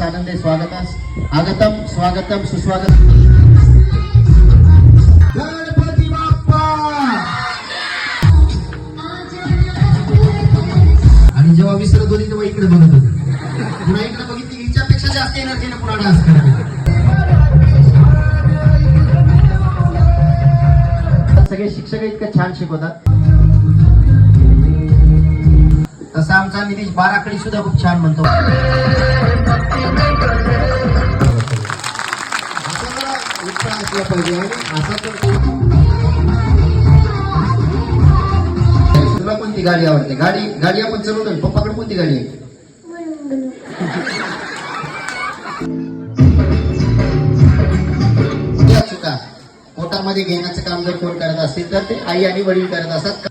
आनंद आहे स्वागतास. आगतम स्वागतम सुस्वागतम. गणपती बाप्पा. आणि जेव्हा विसरत होती तेव्हा इकडे बघत होती. पुन्हा इकडे बघितली हिच्यापेक्षा जास्त एनर्जीने पुन्हा डान्स करत. सगळे शिक्षक इतकं छान शिकवतात. तसा आमचा नितीश बाराखडी सुद्धा खूप छान म्हणतो. तुला कोणती गाडी आवडते? गाडी आपण चलवतो. पप्पाकडे कोणती गाडी आहे? चुका पोटामध्ये घेण्याचं काम जर कोण करत असतील तर ते आई आणि वडील करत असतात.